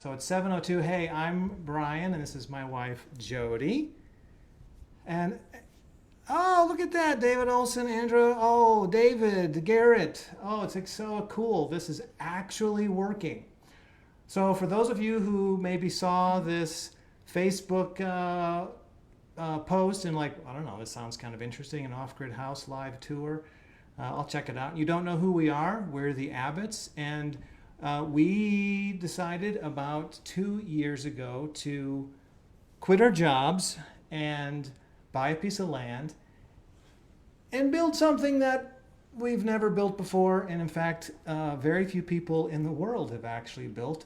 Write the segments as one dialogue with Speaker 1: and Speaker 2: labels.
Speaker 1: So it's 7:02. Hey, I'm Brian, and this is my wife, Jody. And oh, look at that, David Olson, Andrew. Oh, David, Garrett. Oh, it's so cool. This is actually working. So for those of you who maybe saw this Facebook post and like, I don't know, this sounds kind of interesting, an Off-Grid House live tour, I'll check it out. You don't know who we are. We're the Abbotts, and we decided about 2 years ago to quit our jobs and buy a piece of land and build something that we've never built before. And in fact, very few people in the world have actually built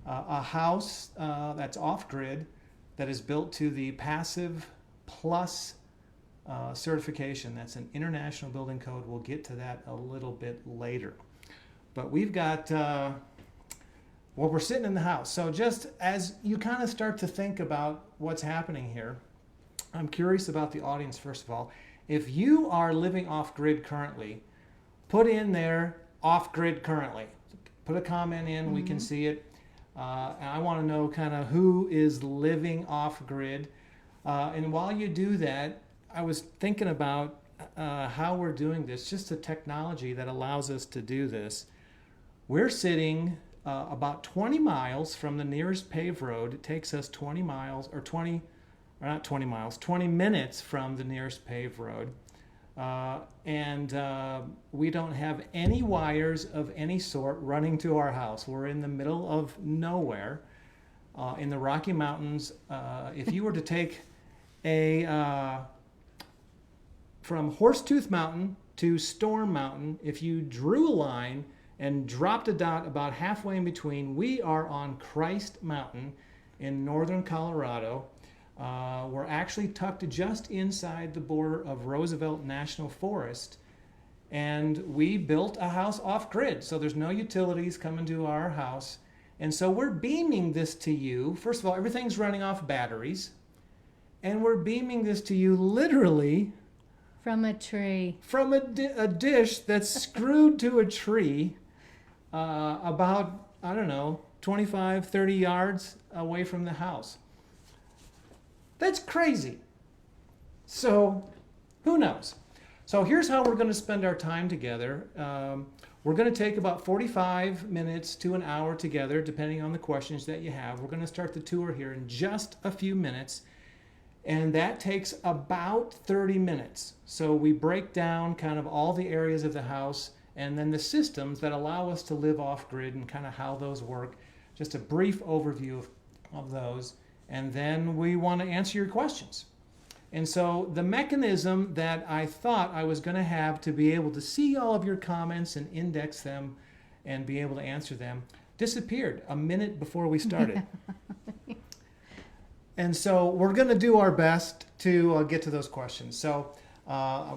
Speaker 1: a house that's off-grid, that is built to the Passive Plus certification. That's an international building code. We'll get to that a little bit later. But we've got, well, we're sitting in the house. So just as you kind of start to think about what's happening here, I'm curious about the audience, first of all. If you are living off-grid currently, put in there off-grid currently. Put a comment in, we can see it. And I want to know kind of who is living off-grid. And while you do that, I was thinking about how we're doing this, just the technology that allows us to do this. We're sitting about 20 miles from the nearest paved road. It takes us 20 miles, or 20 minutes from the nearest paved road. And we don't have any wires of any sort running to our house. We're in the middle of nowhere in the Rocky Mountains. If you were to take from Horsetooth Mountain to Storm Mountain, if you drew a line and dropped a dot about halfway in between, we are on Christ Mountain in northern Colorado. We're actually tucked just inside the border of Roosevelt National Forest, and we built a house off-grid, so there's no utilities coming to our house. And so we're beaming this to you. First of all, everything's running off batteries, and we're beaming this to you literally
Speaker 2: from a tree.
Speaker 1: From a dish that's screwed to a tree about, I don't know, 25, 30 yards away from the house. That's crazy. So who knows? So here's how we're going to spend our time together. We're going to take about 45 minutes to an hour together, depending on the questions that you have. We're going to start the tour here in just a few minutes. And that takes about 30 minutes. So we break down kind of all the areas of the house and then the systems that allow us to live off-grid and kind of how those work. Just a brief overview of those. And then we want to answer your questions. And so the mechanism that I thought I was going to have to be able to see all of your comments and index them and be able to answer them disappeared a minute before we started. And so we're going to do our best to get to those questions. So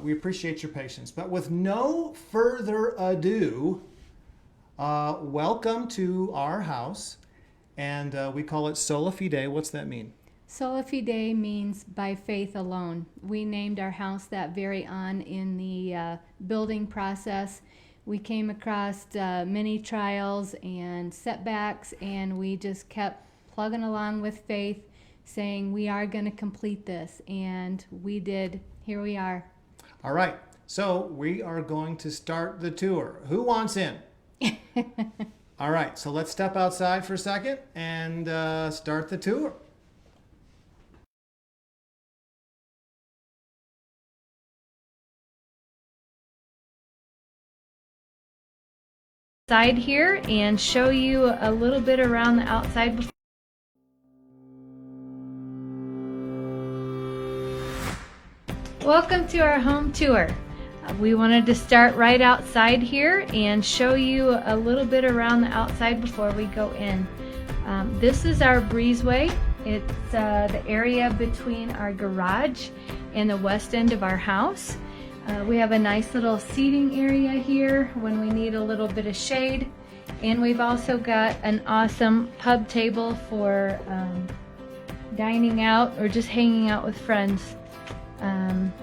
Speaker 1: we appreciate your patience. But with no further ado, welcome to our house. And we call it Sola Fide. What's that mean?
Speaker 2: Sola Fide means by faith alone. We named our house that very on in the building process. We came across many trials and setbacks, and we just kept plugging along with faith, saying we are going to complete this, and we did. Here we are.
Speaker 1: All right, so we are going to start the tour. Who wants in? All right, so let's step outside for a second and start the tour.
Speaker 2: Side here and show you a little bit around the outside. Welcome to our home tour. We wanted to start right outside here and show you a little bit around the outside before we go in. This is our breezeway. It's the area between our garage and the west end of our house. We have a nice little seating area here when we need a little bit of shade. And we've also got an awesome pub table for dining out or just hanging out with friends.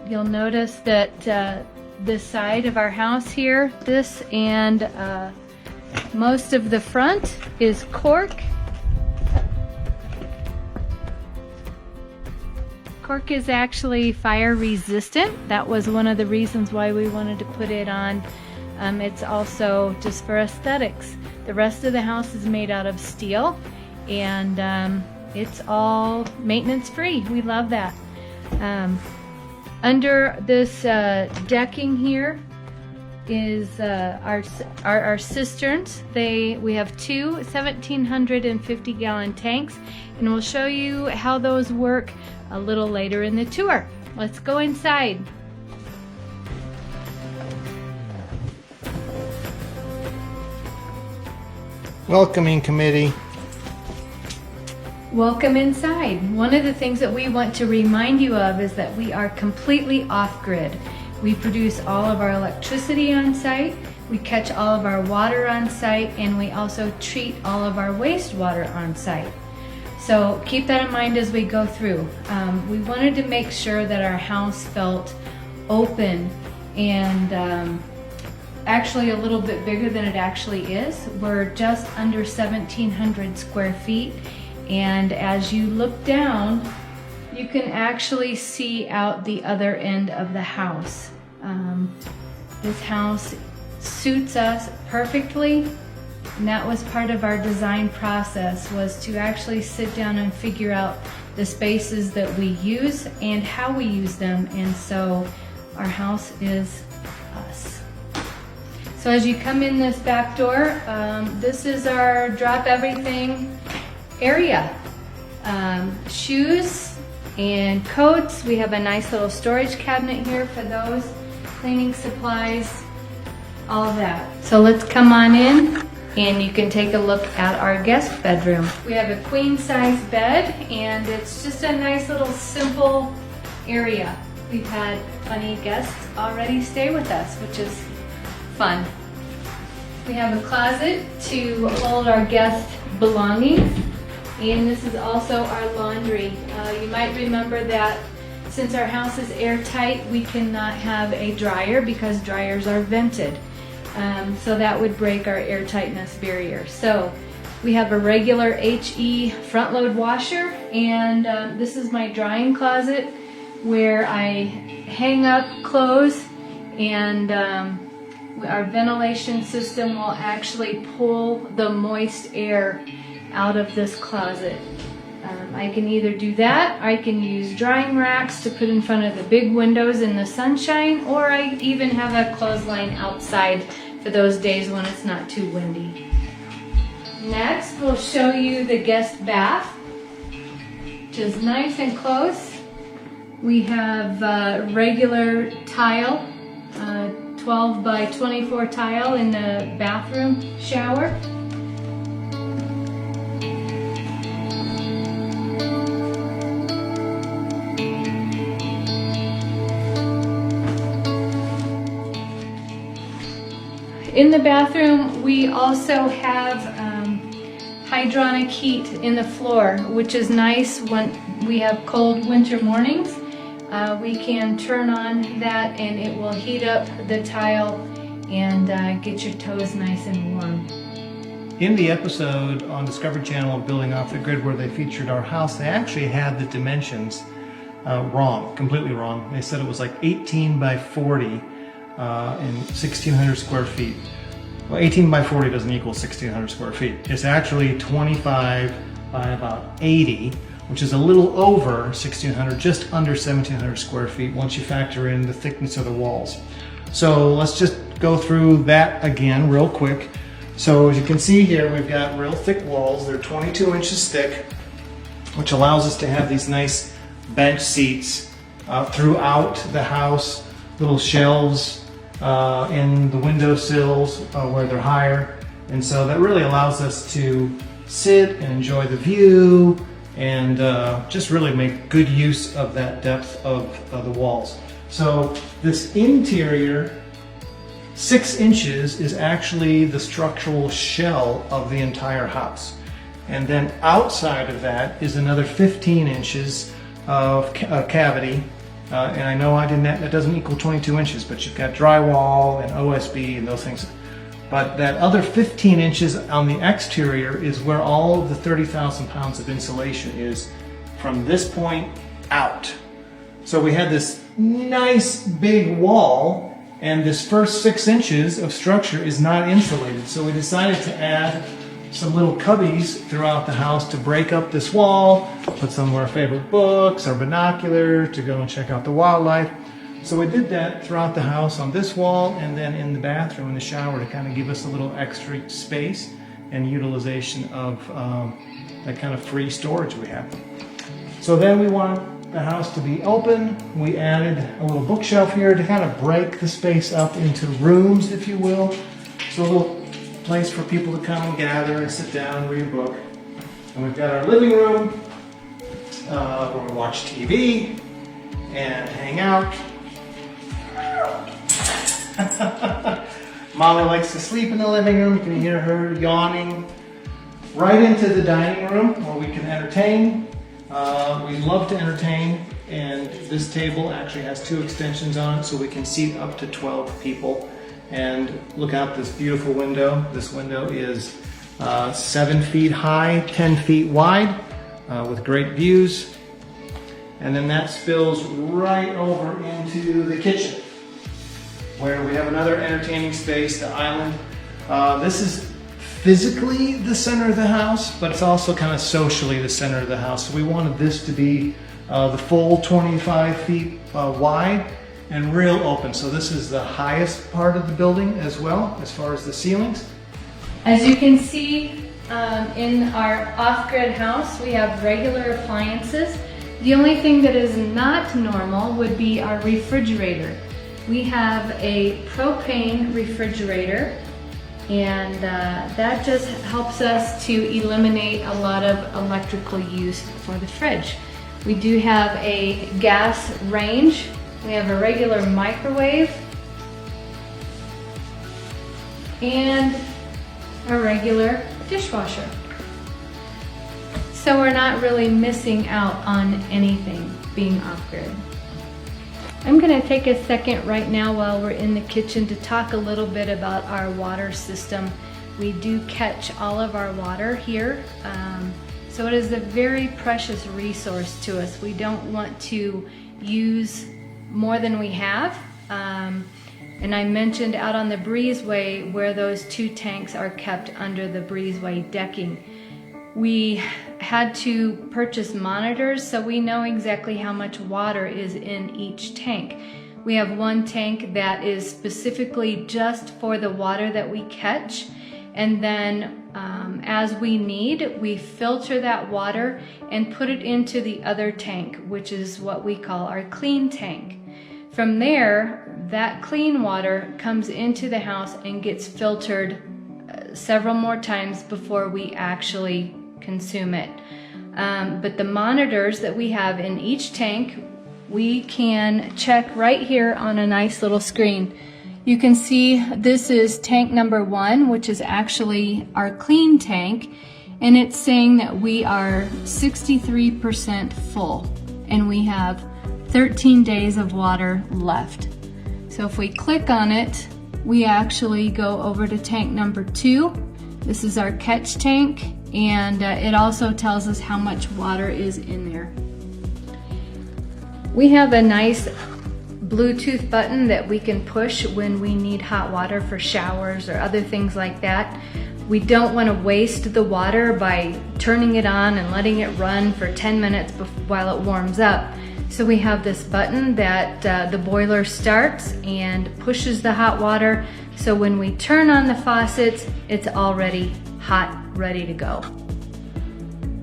Speaker 2: You'll notice that this side of our house here, this and most of the front is cork. Cork is actually fire resistant. That was one of the reasons why we wanted to put it on. It's also just for aesthetics. The rest of the house is made out of steel, and it's all maintenance free. We love that. Under this decking here is our cisterns. We have two 1,750 gallon tanks, and we'll show you how those work a little later in the tour. Let's go inside.
Speaker 1: Welcoming committee.
Speaker 2: Welcome inside. One of the things that we want to remind you of is that we are completely off-grid. We produce all of our electricity on site, we catch all of our water on site, and we also treat all of our wastewater on site. So keep that in mind as we go through. We wanted to make sure that our house felt open and actually a little bit bigger than it actually is. We're just under 1,700 square feet. And as you look down, you can actually see out the other end of the house. This house suits us perfectly, and that was part of our design process, was to actually sit down and figure out the spaces that we use and how we use them, and so our house is us. So as you come in this back door, this is our drop everything area. Shoes and coats. We have a nice little storage cabinet here for those, cleaning supplies, all of that. So let's come on in and you can take a look at our guest bedroom. We have a queen size bed, and it's just a nice little simple area. We've had plenty of guests already stay with us, which is fun. We have a closet to hold our guest belongings. And this is also our laundry. You might remember that since our house is airtight, we cannot have a dryer because dryers are vented. So that would break our airtightness barrier. So we have a regular HE front load washer, and this is my drying closet where I hang up clothes, and our ventilation system will actually pull the moist air out of this closet. I can either do that, I can use drying racks to put in front of the big windows in the sunshine, or I even have a clothesline outside for those days when it's not too windy. Next, we'll show you the guest bath, which is nice and close. We have regular tile, 12 by 24 tile in the bathroom shower. In the bathroom, we also have hydronic heat in the floor, which is nice when we have cold winter mornings. We can turn on that and it will heat up the tile and get your toes nice and warm.
Speaker 1: In the episode on Discovery Channel of Building Off the Grid where they featured our house, they actually had the dimensions wrong, completely wrong. They said it was like 18 by 40 in 1,600 square feet. Well, 18 by 40 doesn't equal 1,600 square feet. It's actually 25 by about 80, which is a little over 1,600, just under 1,700 square feet once you factor in the thickness of the walls. So let's just go through that again real quick. So as you can see here, we've got real thick walls. They're 22 inches thick, which allows us to have these nice bench seats throughout the house, little shelves in the windowsills where they're higher. And so that really allows us to sit and enjoy the view and just really make good use of that depth of the walls. So this interior 6 inches is actually the structural shell of the entire house. And then outside of that is another 15 inches of cavity. And I know that doesn't equal 22 inches, but you've got drywall and OSB and those things. But that other 15 inches on the exterior is where all of the 30,000 pounds of insulation is from this point out. So we had this nice big wall, and this first 6 inches of structure is not insulated. So we decided to add some little cubbies throughout the house to break up this wall, put some of our favorite books, our binocular to go and check out the wildlife. So we did that throughout the house on this wall and then in the bathroom in the shower to kind of give us a little extra space and utilization of that kind of free storage we have. So then we want the house to be open. We added a little bookshelf here to kind of break the space up into rooms, if you will. So a little place for people to come and gather and sit down and read a book. And we've got our living room where we watch TV and hang out. Molly likes to sleep in the living room. You can hear her yawning. Right into the dining room where we can entertain. We love to entertain, and this table actually has 2 extensions on it so we can seat up to 12 people. And look out this beautiful window. This window is 7 feet high, 10 feet wide, with great views. And then that spills right over into the kitchen, where we have another entertaining space, the island. This is physically the center of the house, but it's also kind of socially the center of the house. So we wanted this to be the full 25 feet wide and real open. So this is the highest part of the building as well, as far as the ceilings.
Speaker 2: As you can see in our off-grid house, we have regular appliances. The only thing that is not normal would be our refrigerator. We have a propane refrigerator, and that just helps us to eliminate a lot of electrical use for the fridge. We do have a gas range. We have a regular microwave and a regular dishwasher. So we're not really missing out on anything being off-grid. I'm going to take a second right now while we're in the kitchen to talk a little bit about our water system. We do catch all of our water here, so it is a very precious resource to us. We don't want to use more than we have. And I mentioned out on the breezeway where those 2 tanks are kept under the breezeway decking. We had to purchase monitors so we know exactly how much water is in each tank. We have 1 tank that is specifically just for the water that we catch, and then as we need, we filter that water and put it into the other tank, which is what we call our clean tank. From there, that clean water comes into the house and gets filtered several more times before we actually consume it. But the monitors that we have in each tank, we can check right here on a nice little screen. You can see this is tank number 1, which is actually our clean tank, and it's saying that we are 63% full and we have 13 days of water left. So if we click on it, we actually go over to tank number 2. This is our catch tank, and it also tells us how much water is in there. We have a nice Bluetooth button that we can push when we need hot water for showers or other things like that. We don't want to waste the water by turning it on and letting it run for 10 minutes while it warms up. So we have this button that the boiler starts and pushes the hot water. So when we turn on the faucets, it's already hot, ready to go.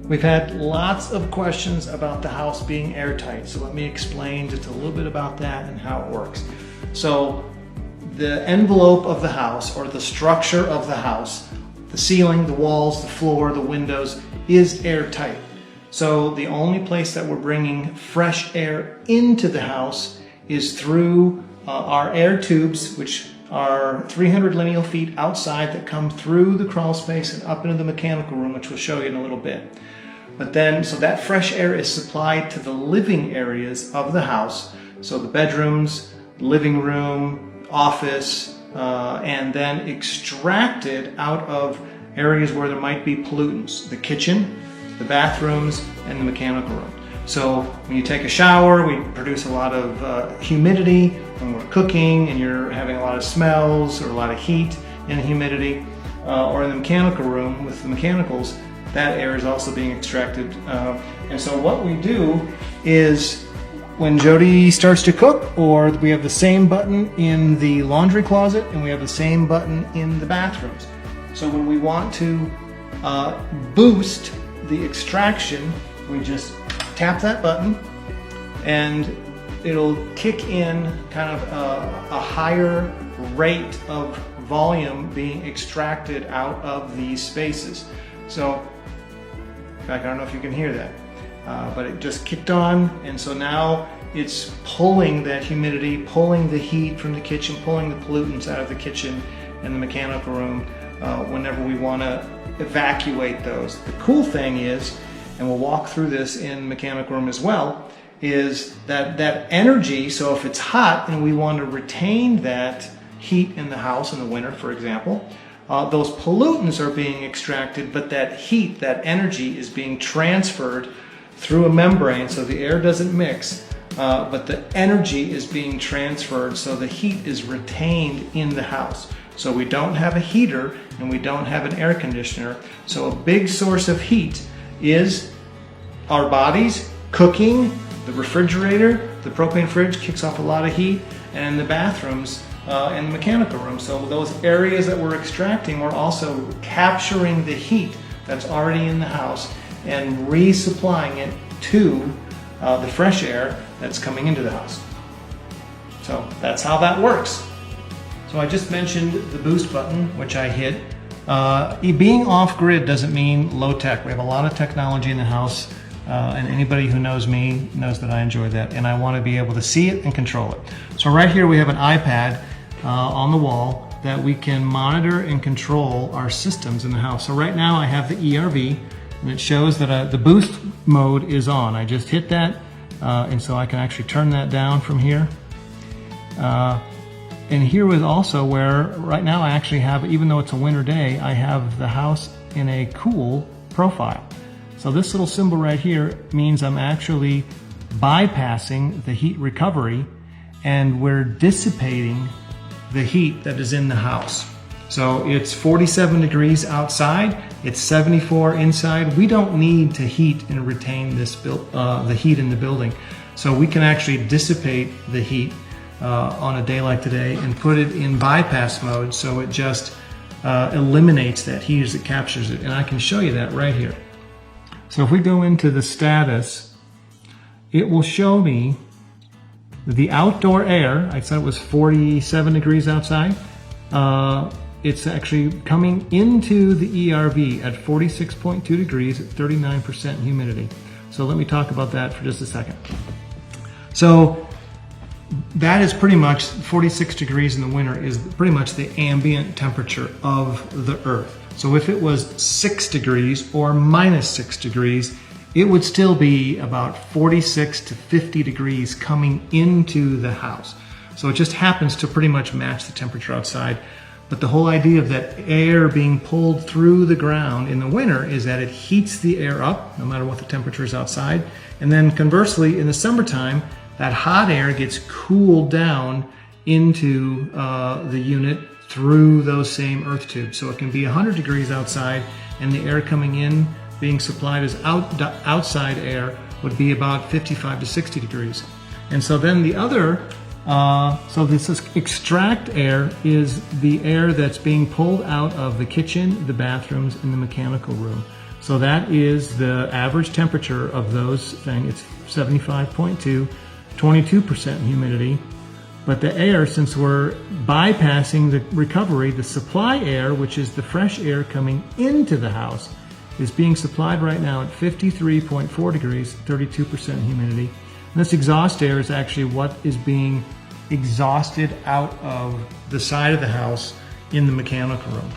Speaker 1: We've had lots of questions about the house being airtight, so let me explain just a little bit about that and how it works. So the envelope of the house, or the structure of the house, the ceiling, the walls, the floor, the windows, is airtight. So the only place that we're bringing fresh air into the house is through our air tubes, which are 300 lineal feet outside that come through the crawl space and up into the mechanical room, which we'll show you in a little bit. But then, so that fresh air is supplied to the living areas of the house. So the bedrooms, living room, office, and then extracted out of areas where there might be pollutants. The kitchen, the bathrooms, and the mechanical room. So when you take a shower, we produce a lot of humidity when we're cooking and you're having a lot of smells or a lot of heat and humidity. Or in the mechanical room with the mechanicals, that air is also being extracted. And so what we do is when Jody starts to cook, or we have the same button in the laundry closet and we have the same button in the bathrooms. So when we want to boost the extraction, we just tap that button and it'll kick in kind of a higher rate of volume being extracted out of these spaces. So, in fact, I don't know if you can hear that, but it just kicked on, and so now it's pulling that humidity, pulling the heat from the kitchen, pulling the pollutants out of the kitchen and the mechanical room whenever we want to evacuate those. The cool thing is, and we'll walk through this in mechanical room as well, is that energy, so if it's hot and we want to retain that heat in the house in the winter, for example, those pollutants are being extracted, but that heat, that energy is being transferred through a membrane so the air doesn't mix, but the energy is being transferred so the heat is retained in the house. So we don't have a heater and we don't have an air conditioner. So a big source of heat is our bodies, cooking, the refrigerator, the propane fridge kicks off a lot of heat, and in the bathrooms, in the mechanical room. So those areas that we're extracting, we're also capturing the heat that's already in the house and resupplying it to the fresh air that's coming into the house. So that's how that works. So I just mentioned the boost button, which I hit. Being off-grid doesn't mean low-tech. We have a lot of technology in the house, and anybody who knows me knows that I enjoy that, and I want to be able to see it and control it. So right here we have an iPad on the wall that we can monitor and control our systems in the house. So right now I have the ERV, and it shows that the boost mode is on. I just hit that, and so I can actually turn that down from here. And here was also where right now I actually have, even though it's a winter day, I have the house in a cool profile. So this little symbol right here means I'm actually bypassing the heat recovery and we're dissipating the heat that is in the house. So it's 47 degrees outside, it's 74 inside. We don't need to heat and retain this the heat in the building. So we can actually dissipate the heat on a day like today and put it in bypass mode, so it just eliminates that heat as it captures it. And I can show you that right here. So if we go into the status, it will show me the outdoor air. I said it was 47 degrees outside. It's actually coming into the ERV at 46.2 degrees at 39% humidity. So let me talk about that for just a second. So that is pretty much 46 degrees in the winter is pretty much the ambient temperature of the earth. So if it was 6 degrees or -6 degrees, it would still be about 46 to 50 degrees coming into the house. So it just happens to pretty much match the temperature outside. But the whole idea of that air being pulled through the ground in the winter is that it heats the air up, no matter what the temperature is outside. And then conversely, in the summertime, that hot air gets cooled down into the unit through those same earth tubes. So it can be 100 degrees outside, and the air coming in being supplied as outside air would be about 55 to 60 degrees. And so then the other, so this is extract air is the air that's being pulled out of the kitchen, the bathrooms, and the mechanical room. So that is the average temperature of those things. It's 75.2, 22% humidity. But the air, since we're bypassing the recovery, the supply air, which is the fresh air coming into the house, is being supplied right now at 53.4 degrees, 32% humidity. And this exhaust air is actually what is being exhausted out of the side of the house in the mechanical room.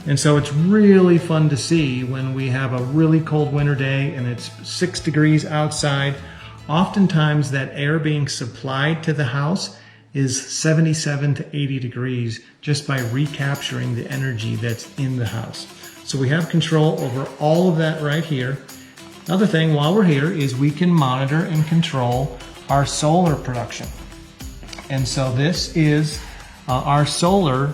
Speaker 1: And so it's really fun to see when we have a really cold winter day and it's 6 degrees outside. Oftentimes that air being supplied to the house is 77 to 80 degrees just by recapturing the energy that's in the house. So we have control over all of that right here. Other thing while we're here is we can monitor and control our solar production. And so this is our solar,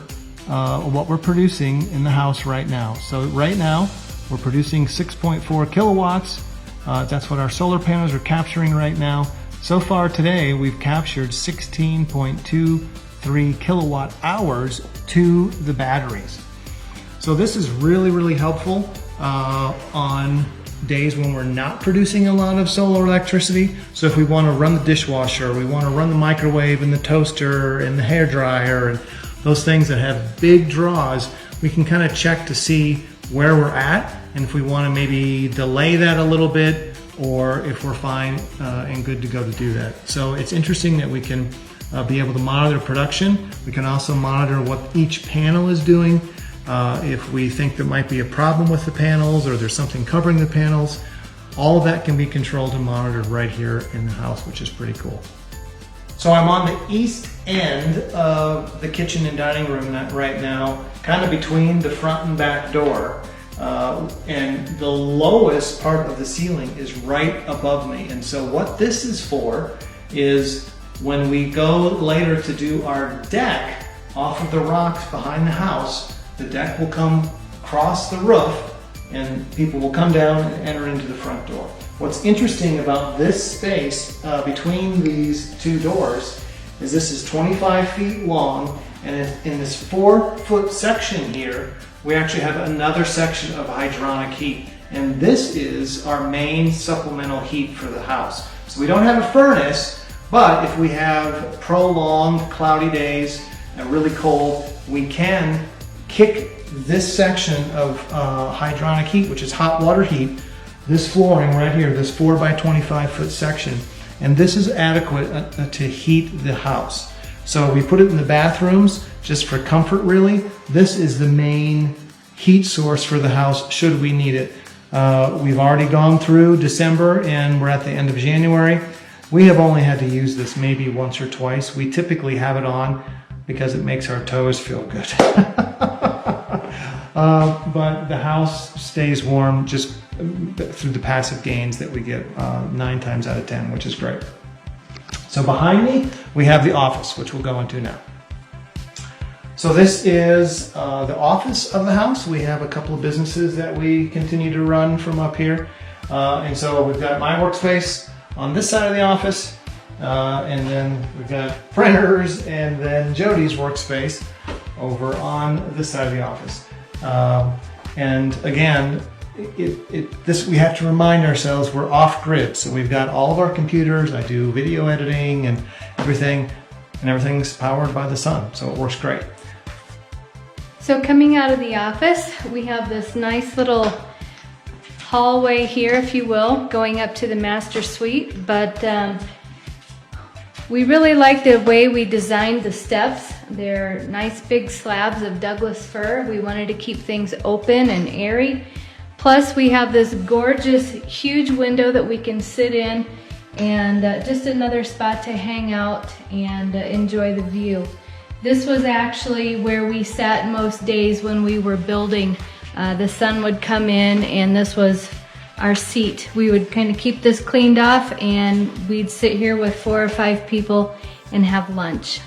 Speaker 1: what we're producing in the house right now. So right now we're producing 6.4 kilowatts. That's what our solar panels are capturing right now. So far today we've captured 16.23 kilowatt hours to the batteries. So this is really, really helpful on days when we're not producing a lot of solar electricity. So if we want to run the dishwasher, we want to run the microwave and the toaster and the hair dryer and those things that have big draws, we can kind of check to see where we're at and if we want to maybe delay that a little bit or if we're fine and good to go to do that. So it's interesting that we can be able to monitor production. We can also monitor what each panel is doing. If we think there might be a problem with the panels or there's something covering the panels, all of that can be controlled and monitored right here in the house, which is pretty cool. So I'm on the east end of the kitchen and dining room right now, kind of between the front and back door. And the lowest part of the ceiling is right above me. And so what this is for is when we go later to do our deck off of the rocks behind the house, the deck will come across the roof and people will come down and enter into the front door. What's interesting about this space between these two doors is this is 25 feet long, and in this 4-foot section here, we actually have another section of hydronic heat. And this is our main supplemental heat for the house. So we don't have a furnace, but if we have prolonged cloudy days and really cold, we can kick this section of hydronic heat, which is hot water heat, this flooring right here, this 4 by 25 foot section, and this is adequate to heat the house. So we put it in the bathrooms just for comfort really. This is the main heat source for the house should we need it. We've already gone through December and we're at the end of January. We have only had to use this maybe once or twice. We typically have it on because it makes our toes feel good. But the house stays warm just through the passive gains that we get 9 times out of 10, which is great. So behind me, we have the office, which we'll go into now. So this is the office of the house. We have a couple of businesses that we continue to run from up here. And so we've got my workspace on this side of the office, and then we've got printers, and then Jody's workspace over on this side of the office. And again, we have to remind ourselves we're off grid. So we've got all of our computers. I do video editing and everything's powered by the sun. So it works great.
Speaker 2: So coming out of the office, we have this nice little hallway here, if you will, going up to the master suite. But we really like the way we designed the steps. They're nice big slabs of Douglas fir. We wanted to keep things open and airy. Plus we have this gorgeous huge window that we can sit in, and just another spot to hang out and enjoy the view. This was actually where we sat most days when we were building. The sun would come in and this was our seat. We would kind of keep this cleaned off and we'd sit here with 4 or 5 people and have lunch.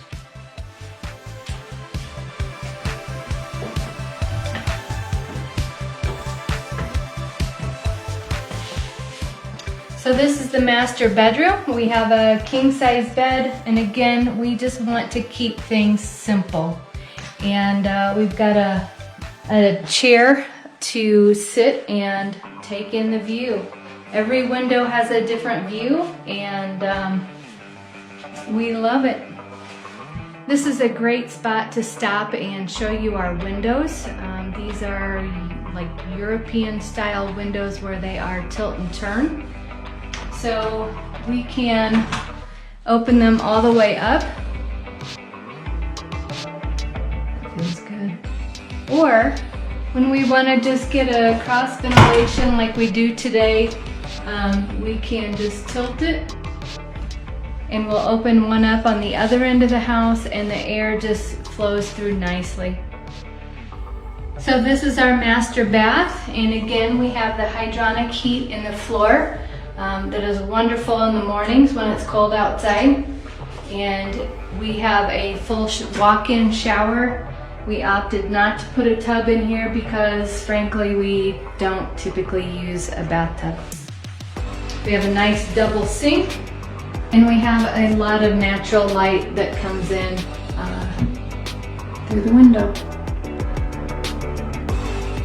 Speaker 2: So this is the master bedroom. We have a king-size bed, and again, we just want to keep things simple. And we've got a chair to sit and take in the view. Every window has a different view, and we love it. This is a great spot to stop and show you our windows. These are like European style windows where they are tilt and turn. So we can open them all the way up. That feels good. Or when we want to just get a cross ventilation like we do today, we can just tilt it and we'll open one up on the other end of the house and the air just flows through nicely. So this is our master bath, and again we have the hydronic heat in the floor that is wonderful in the mornings when it's cold outside. And we have a full walk-in shower. We opted not to put a tub in here because frankly we don't typically use a bathtub. We have a nice double sink, and we have a lot of natural light that comes in through the window.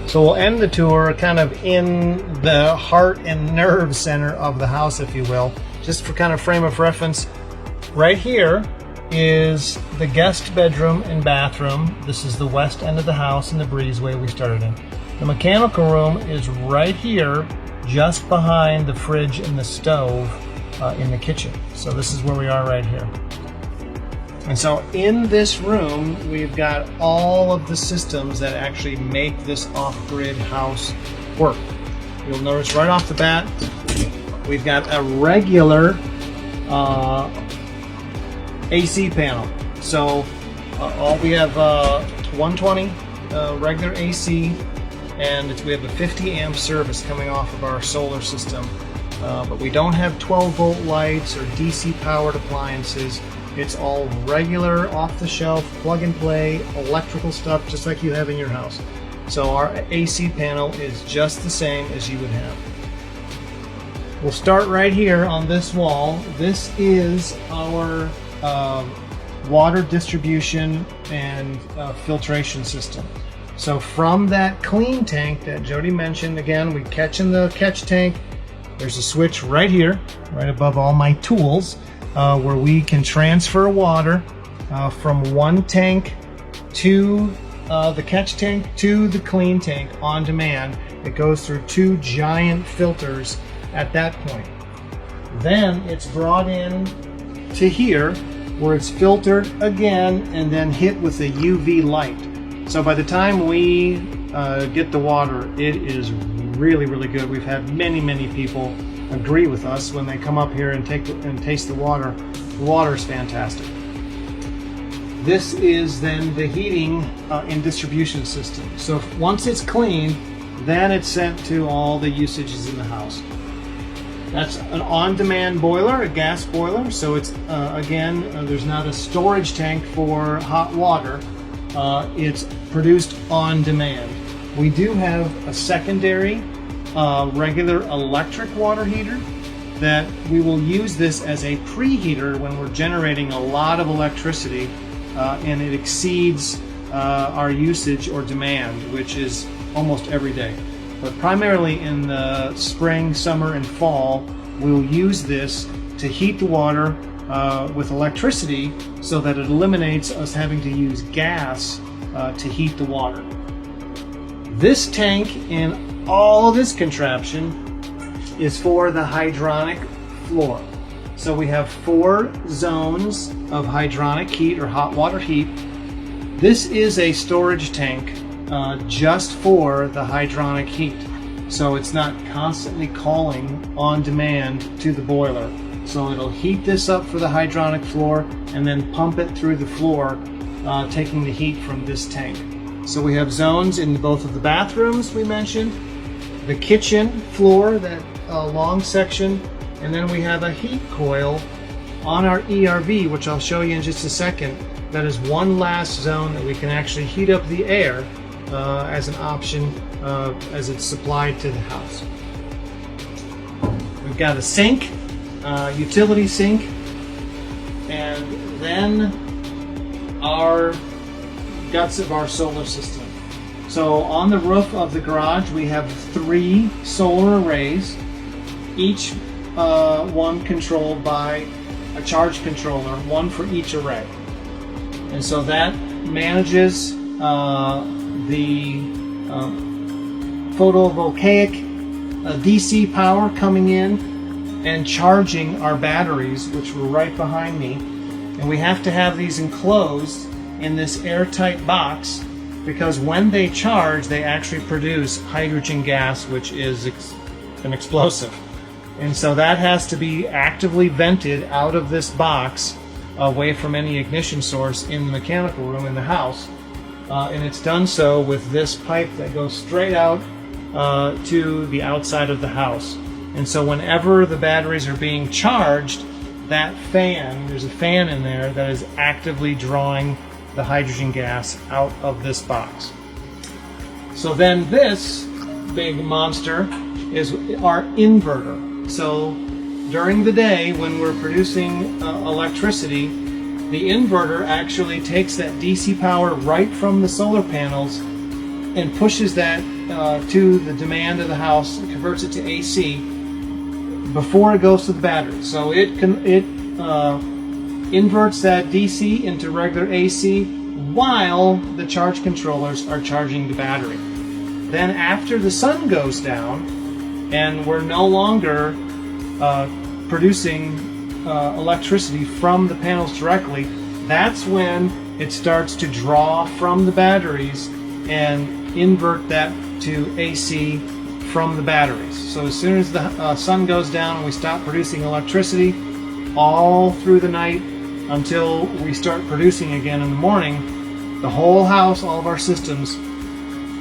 Speaker 1: So we'll end the tour kind of in the heart and nerve center of the house, if you will. Just for kind of frame of reference, right here is the guest bedroom and bathroom. This is the west end of the house in the breezeway we started in. The mechanical room is right here, just behind the fridge and the stove in the kitchen. So this is where we are right here. And so in this room, we've got all of the systems that actually make this off-grid house work. You'll notice right off the bat, we've got a regular AC panel. So we have 120 regular AC, and we have a 50 amp service coming off of our solar system. But we don't have 12 volt lights or DC powered appliances. It's all regular, off-the-shelf, plug-and-play, electrical stuff, just like you have in your house. So our AC panel is just the same as you would have. We'll start right here on this wall. This is our water distribution and filtration system. So from that clean tank that Jody mentioned, again, we catch in the catch tank. There's a switch right here, right above all my tools, where we can transfer water from one tank to the catch tank to the clean tank on demand. It goes through two giant filters at that point. Then it's brought in to here where it's filtered again and then hit with a UV light. So by the time we get the water, it is really, really good. We've had many people agree with us when they come up here and taste the water. The water is fantastic. This is then the heating and distribution system. So once it's clean, then it's sent to all the usages in the house. That's an on-demand boiler, a gas boiler. So it's again, there's not a storage tank for hot water. It's produced on demand. We do have a secondary regular electric water heater that we will use this as a preheater when we're generating a lot of electricity and it exceeds our usage or demand, which is almost every day. But primarily in the spring, summer, and fall, we'll use this to heat the water with electricity so that it eliminates us having to use gas to heat the water. This tank and all of this contraption is for the hydronic floor. So we have 4 zones of hydronic heat or hot water heat. This is a storage tank just for the hydronic heat. So it's not constantly calling on demand to the boiler. So it'll heat this up for the hydronic floor and then pump it through the floor, taking the heat from this tank. So we have zones in both of the bathrooms we mentioned, the kitchen floor, that long section, and then we have a heat coil on our ERV, which I'll show you in just a second. That is one last zone that we can actually heat up the air as an option as it's supplied to the house. We've got a sink, utility sink, and then our guts of our solar system. So on the roof of the garage we have 3 solar arrays, each one controlled by a charge controller, one for each array. And so that manages the photovoltaic DC power coming in and charging our batteries, which were right behind me. And we have to have these enclosed in this airtight box because when they charge, they actually produce hydrogen gas, which is an explosive. And so that has to be actively vented out of this box away from any ignition source in the mechanical room in the house. and it's done so with this pipe that goes straight out to the outside of the house. And so whenever the batteries are being charged, that fan, there's a fan in there that is actively drawing the hydrogen gas out of this box. So then this big monster is our inverter. So during the day when we're producing electricity, the inverter actually takes that DC power right from the solar panels and pushes that to the demand of the house, converts it to AC before it goes to the battery. So it inverts that DC into regular AC while the charge controllers are charging the battery. Then after the sun goes down and we're no longer producing electricity from the panels directly, that's when it starts to draw from the batteries and invert that to AC from the batteries. So as soon as the sun goes down and we stop producing electricity, all through the night until we start producing again in the morning, the whole house, all of our systems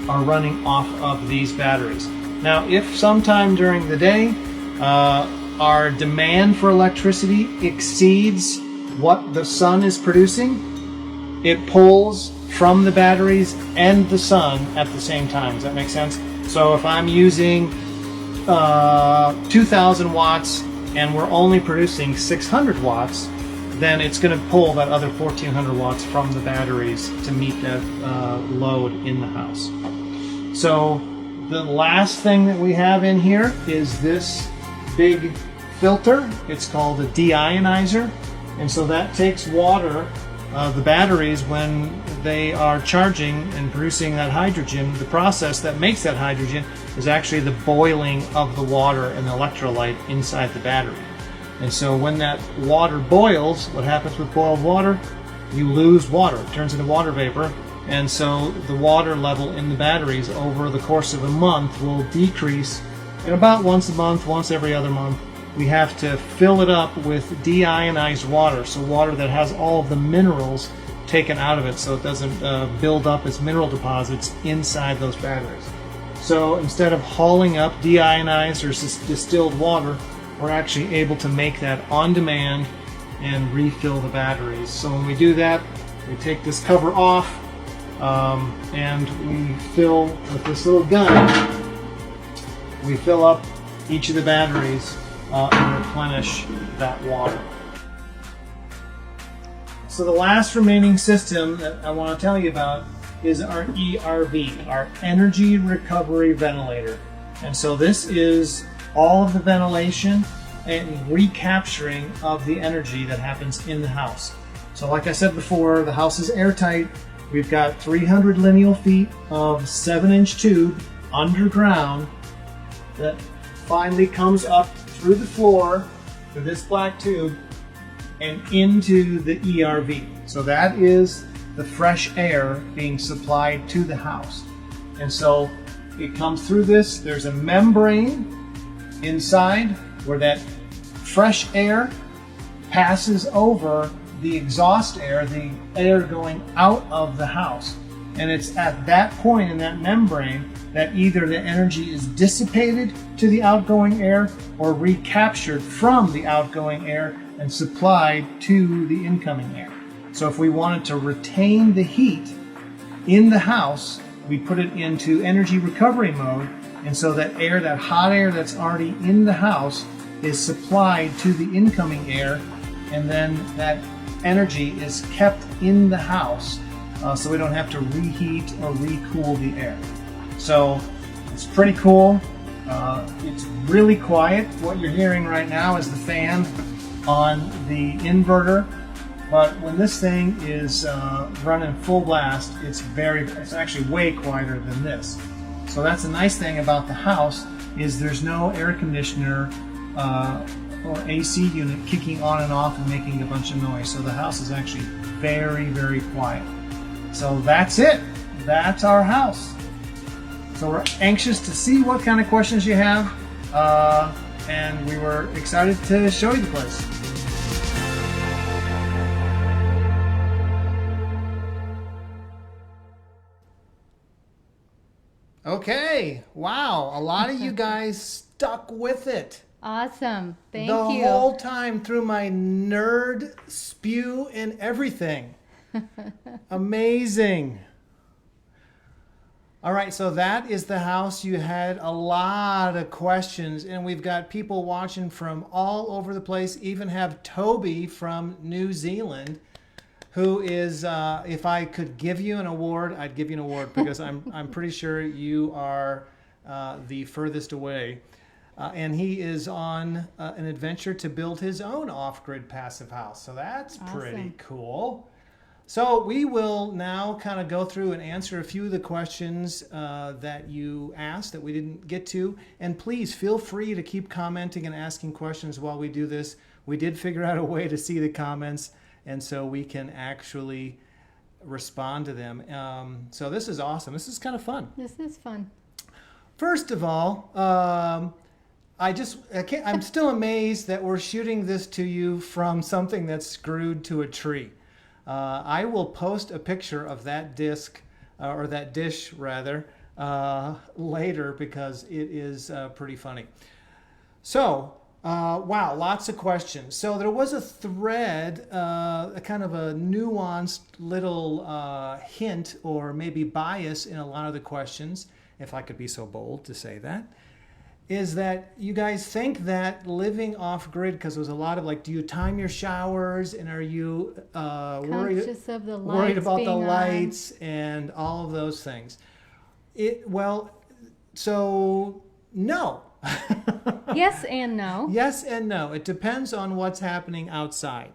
Speaker 1: are running off of these batteries. Now, if sometime during the day our demand for electricity exceeds what the sun is producing, it pulls from the batteries and the sun at the same time. Does that make sense? So if I'm using 2,000 watts and we're only producing 600 watts, then it's going to pull that other 1,400 watts from the batteries to meet that load in the house. So the last thing that we have in here is this big filter. It's called a deionizer, and so that takes water. The batteries, when they are charging and producing that hydrogen, the process that makes that hydrogen is actually the boiling of the water and the electrolyte inside the battery. And so when that water boils, what happens with boiled water? You lose water. It turns into water vapor. And so the water level in the batteries over the course of a month will decrease. And about once a month, once every other month, we have to fill it up with deionized water, so water that has all of the minerals taken out of it so it doesn't build up as mineral deposits inside those batteries. So instead of hauling up deionized or distilled water, we're actually able to make that on demand and refill the batteries. So when we do that, we take this cover off and we fill with this little gun, we fill up each of the batteries and replenish that water. So the last remaining system that I want to tell you about is our ERV, our Energy Recovery Ventilator. And so this is all of the ventilation and recapturing of the energy that happens in the house. So like I said before, the house is airtight. We've got 300 lineal feet of 7-inch tube underground that finally comes up through the floor through this black tube and into the ERV. So that is the fresh air being supplied to the house. And so it comes through this. There's a membrane inside where that fresh air passes over the exhaust air, the air going out of the house. And it's at that point in that membrane that either the energy is dissipated to the outgoing air or recaptured from the outgoing air and supplied to the incoming air. So if we wanted to retain the heat in the house, we put it into energy recovery mode, and so that air, that hot air that's already in the house, is supplied to the incoming air, and then that energy is kept in the house so we don't have to reheat or recool the air. So it's pretty cool. It's really quiet. What you're hearing right now is the fan on the inverter, but when this thing is running full blast, it's actually way quieter than this. So that's the nice thing about the house, is there's no air conditioner or AC unit kicking on and off and making a bunch of noise. So the house is actually very, very quiet. So that's it. That's our house. So we're anxious to see what kind of questions you have, and we were excited to show you the place. Okay. Wow. A lot of you guys stuck with it.
Speaker 2: Awesome. Thank
Speaker 1: the
Speaker 2: you.
Speaker 1: whole time through my nerd spew and everything. Amazing. All right, so that is the house. You had a lot of questions, and we've got people watching from all over the place. Even have Toby from New Zealand, who is, if I could give you an award, I'd give you an award because I'm pretty sure you are the furthest away. And he is on an adventure to build his own off-grid passive house. So that's pretty
Speaker 2: Awesome.
Speaker 1: cool. So we will now kind of go through and answer a few of the questions that you asked that we didn't get to. And please feel free to keep commenting and asking questions while we do this. We did figure out a way to see the comments, and so we can actually respond to them. So this is awesome. This is kind of fun.
Speaker 2: This is fun.
Speaker 1: First of all, I'm still amazed that we're shooting this to you from something that's screwed to a tree. I will post a picture of that disc, or that dish rather, later because it is pretty funny. So, wow, lots of questions. So there was a thread, a kind of a nuanced little hint or maybe bias in a lot of the questions, if I could be so bold to say that, is that you guys think that living off grid, because there's a lot of like, do you time your showers, and are you
Speaker 2: Conscious of the lights
Speaker 1: worried about
Speaker 2: being
Speaker 1: the
Speaker 2: on.
Speaker 1: lights and all of those things? So no.
Speaker 2: Yes and no.
Speaker 1: Yes and no. It depends on what's happening outside.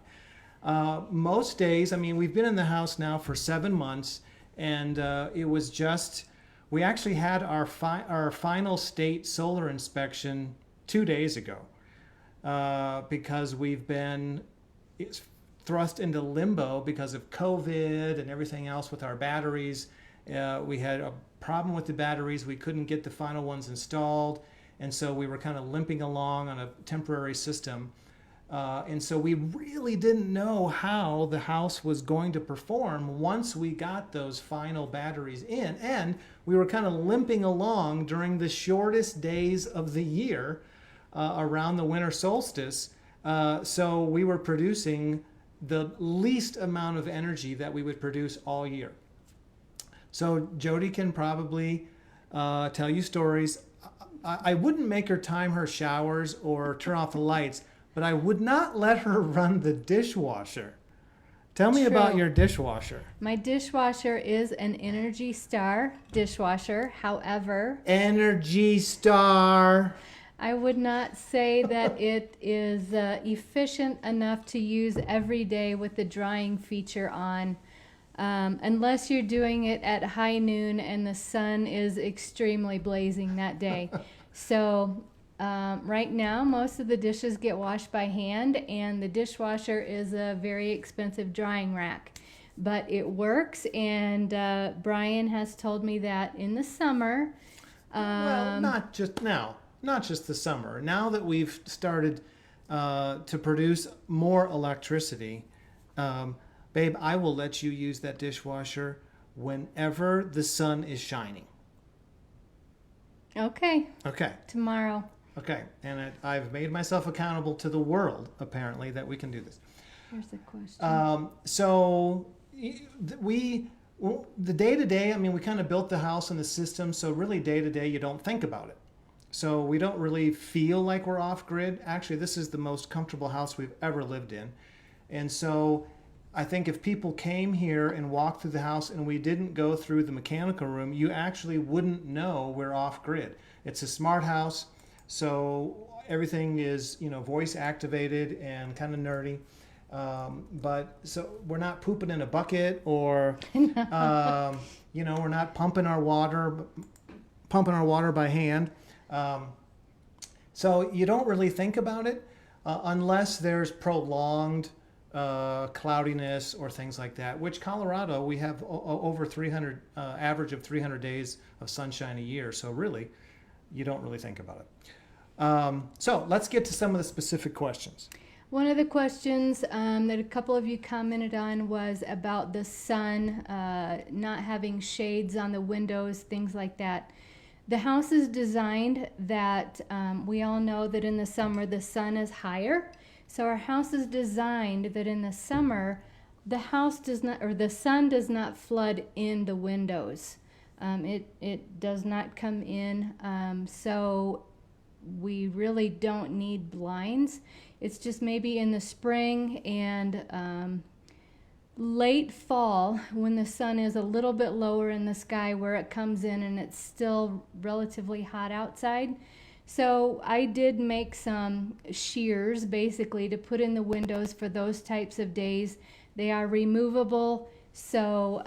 Speaker 1: Most days, I mean, we've been in the house now for 7 months, and it was just, we actually had our final state solar inspection 2 days ago because we've been thrust into limbo because of COVID and everything else with our batteries. We had a problem with the batteries. We couldn't get the final ones installed, and so we were kind of limping along on a temporary system. And so we really didn't know how the house was going to perform once we got those final batteries in. And we were kind of limping along during the shortest days of the year around the winter solstice. So we were producing the least amount of energy that we would produce all year. So Jody can probably tell you stories. I wouldn't make her time her showers or turn off the lights, but I would not let her run the dishwasher. Tell me about
Speaker 2: True.
Speaker 1: your dishwasher.
Speaker 2: My dishwasher is an Energy Star dishwasher. However,
Speaker 1: Energy Star.
Speaker 2: I would not say that it is efficient enough to use every day with the drying feature on, unless you're doing it at high noon and the sun is extremely blazing that day. So right now, most of the dishes get washed by hand, and the dishwasher is a very expensive drying rack. But it works, and Brian has told me that in the summer.
Speaker 1: Well, not just the summer. Now that we've started to produce more electricity, babe, I will let you use that dishwasher whenever the sun is shining.
Speaker 2: Okay,
Speaker 1: Okay.
Speaker 2: tomorrow.
Speaker 1: Okay. And I've made myself accountable to the world, apparently, that we can do this.
Speaker 2: Here's the question.
Speaker 1: So the day-to-day, I mean, we kind of built the house and the system, so really day-to-day you don't think about it. So we don't really feel like we're off-grid. Actually, this is the most comfortable house we've ever lived in. And so I think if people came here and walked through the house and we didn't go through the mechanical room, you actually wouldn't know we're off-grid. It's a smart house, so everything is, voice activated and kind of nerdy. But so we're not pooping in a bucket or, we're not pumping our water by hand. So you don't really think about it unless there's prolonged cloudiness or things like that, which Colorado, we have over 300, average of 300 days of sunshine a year. So really, you don't really think about it. So let's get to some of the specific questions.
Speaker 2: One of the questions that a couple of you commented on was about the sun, not having shades on the windows, things like that. The house is designed that we all know that in the summer the sun is higher. So our house is designed that in the summer the house does not, or the sun does not flood in the windows. It does not come in. So we really don't need blinds. It's just maybe in the spring and late fall when the sun is a little bit lower in the sky where it comes in and it's still relatively hot outside. So I did make some shears basically to put in the windows for those types of days. They are removable, so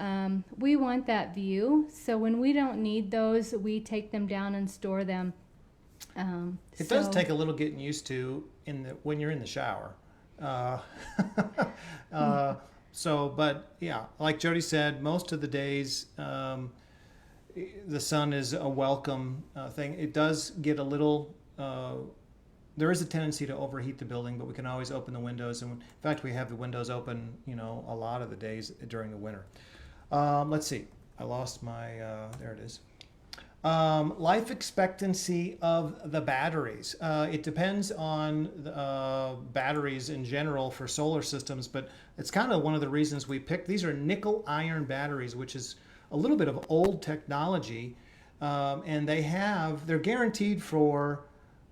Speaker 2: we want that view. So when we don't need those, we take them down and store them.
Speaker 1: It does take a little getting used to when you're in the shower. But yeah, like Jody said, most of the days the sun is a welcome thing. It does get a little. There is a tendency to overheat the building, but we can always open the windows. And in fact, we have the windows open, a lot of the days during the winter. Let's see. I lost my. There it is. Life expectancy of the batteries. It depends on the, batteries in general for solar systems, but it's kind of one of the reasons we picked. These are nickel iron batteries, which is a little bit of old technology, and they're guaranteed for,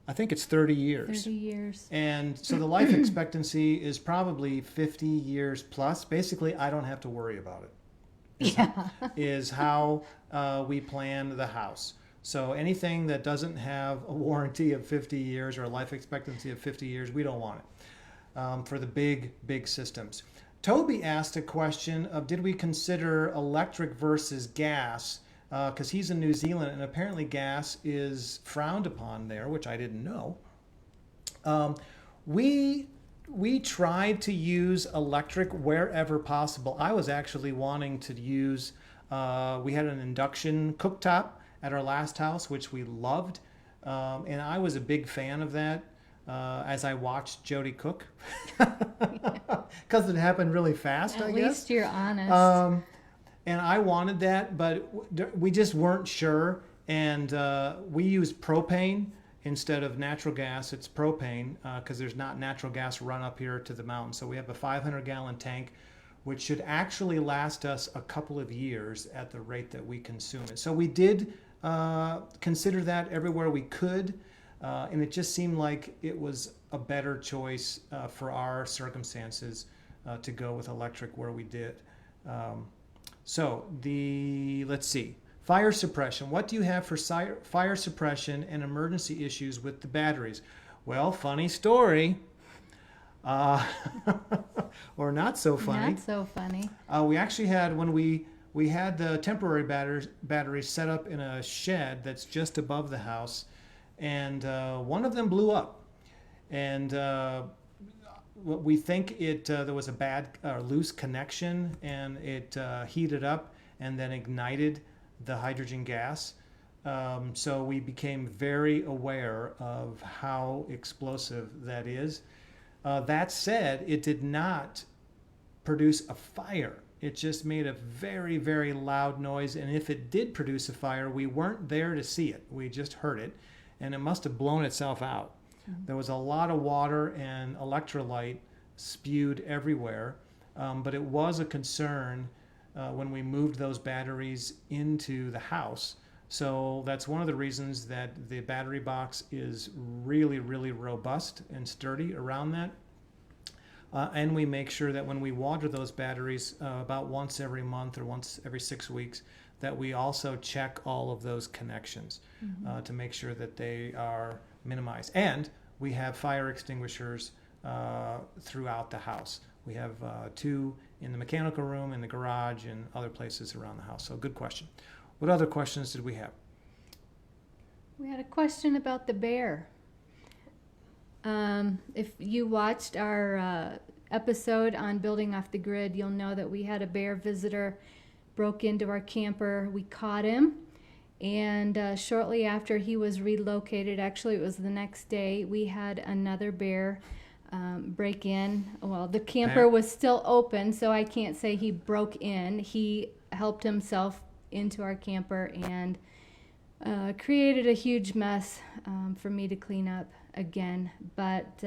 Speaker 1: I think it's 30 years.
Speaker 2: 30 years.
Speaker 1: And so the life expectancy is probably 50 years plus. Basically, I don't have to worry about it. Is how we plan the house. So anything that doesn't have a warranty of 50 years or a life expectancy of 50 years, we don't want it for the big systems. Toby asked a question of, did we consider electric versus gas? Because he's in New Zealand and apparently gas is frowned upon there, which I didn't know. We tried to use electric wherever possible. I was actually wanting to use, we had an induction cooktop at our last house, which we loved. And I was a big fan of that as I watched Jody cook. Because it happened really fast, I guess.
Speaker 2: At least you're honest.
Speaker 1: And I wanted that, but we just weren't sure. And we used propane. Instead of natural gas, it's propane because there's not natural gas run up here to the mountain. So we have a 500-gallon tank, which should actually last us a couple of years at the rate that we consume it. So we did consider that everywhere we could, and it just seemed like it was a better choice for our circumstances to go with electric where we did. Let's see. Fire suppression. What do you have for fire suppression and emergency issues with the batteries? Well, funny story. Or not so funny.
Speaker 2: Not so funny.
Speaker 1: We actually had, when we had the temporary batteries set up in a shed that's just above the house, and one of them blew up. And we think there was a bad loose connection, and it heated up and then ignited the hydrogen gas. So we became very aware of how explosive that is. That said, it did not produce a fire. It just made a very, very loud noise. And if it did produce a fire, we weren't there to see it. We just heard it. And it must have blown itself out. Mm-hmm. There was a lot of water and electrolyte spewed everywhere. But it was a concern when we moved those batteries into the house. So that's one of the reasons that the battery box is really, really robust and sturdy around that. And we make sure that when we water those batteries about once every month or once every 6 weeks, that we also check all of those connections to make sure that they are minimized. And we have fire extinguishers throughout the house. We have 2 in the mechanical room, in the garage, and other places around the house. So good question. What other questions did we have?
Speaker 2: We had a question about the bear. If you watched our episode on building off the grid, you'll know that we had a bear visitor, broke into our camper. We caught him, and shortly after he was relocated, actually it was the next day, we had another bear break in. Well, the camper was still open, so I can't say he broke in. He helped himself into our camper and created a huge mess for me to clean up again. But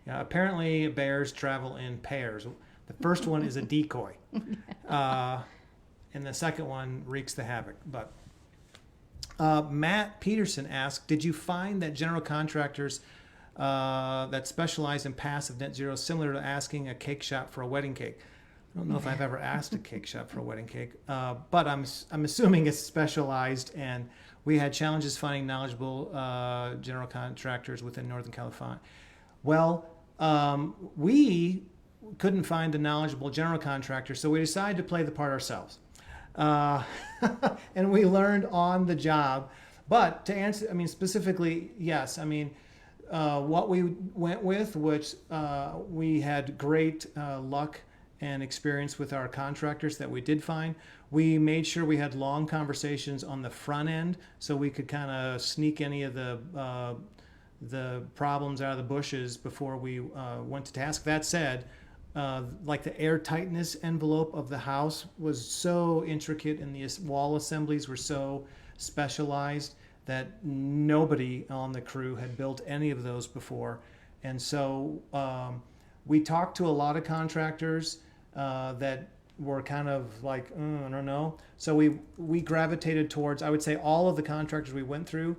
Speaker 1: Yeah, apparently bears travel in pairs. The first one is a decoy, and the second one wreaks the havoc. But Matt Peterson asked, did you find that general contractors that specialize in passive net zero similar to asking a cake shop for a wedding cake? I don't know if I've ever asked a cake shop for a wedding cake, but I'm assuming it's specialized, and we had challenges finding knowledgeable general contractors within Northern California. Well, we couldn't find a knowledgeable general contractor, so we decided to play the part ourselves. And we learned on the job. But to answer, I mean, specifically, yes. I mean, what we went with, which we had great luck and experience with our contractors that we did find. We made sure we had long conversations on the front end so we could kind of sneak any of the problems out of the bushes before we went to task. That said, like the air tightness envelope of the house was so intricate and the wall assemblies were so specialized that nobody on the crew had built any of those before. And so we talked to a lot of contractors that were kind of like, I don't know. So we gravitated towards, I would say all of the contractors we went through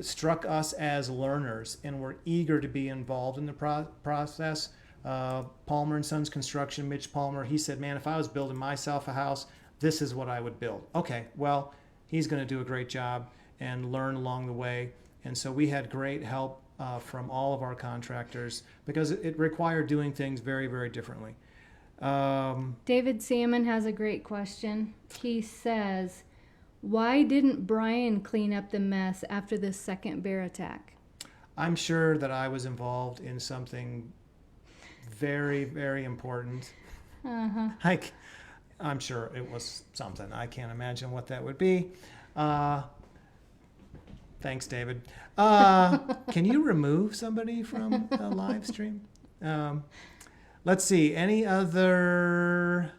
Speaker 1: struck us as learners and were eager to be involved in the process. Palmer & Sons Construction, Mitch Palmer, he said, man, if I was building myself a house, this is what I would build. Okay, well, he's going to do a great job and learn along the way. And so we had great help from all of our contractors because it required doing things very, very differently.
Speaker 2: David Salmon has a great question. He says, why didn't Brian clean up the mess after the second bear attack?
Speaker 1: I'm sure that I was involved in something very, very important. I'm sure it was something. I can't imagine what that would be. Thanks, David. Can you remove somebody from the live stream? Let's see. Any other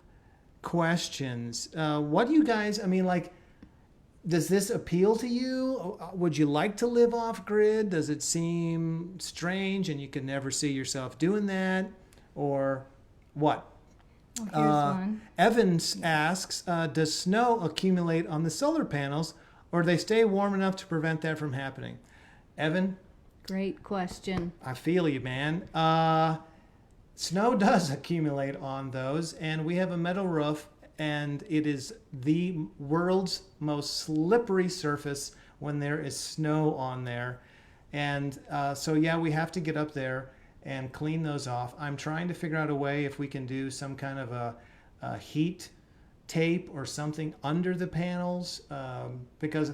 Speaker 1: questions? What do you guys, I mean, like, does this appeal to you? Would you like to live off grid? Does it seem strange and you can never see yourself doing that? Or what?
Speaker 2: Well, here's one.
Speaker 1: Evans asks, does snow accumulate on the solar panels or do they stay warm enough to prevent that from happening? Evan?
Speaker 2: Great question.
Speaker 1: I feel you, man. Snow does accumulate on those, and we have a metal roof, and it is the world's most slippery surface when there is snow on there. And so, yeah, we have to get up there and clean those off. I'm trying to figure out a way if we can do some kind of a heat tape or something under the panels, because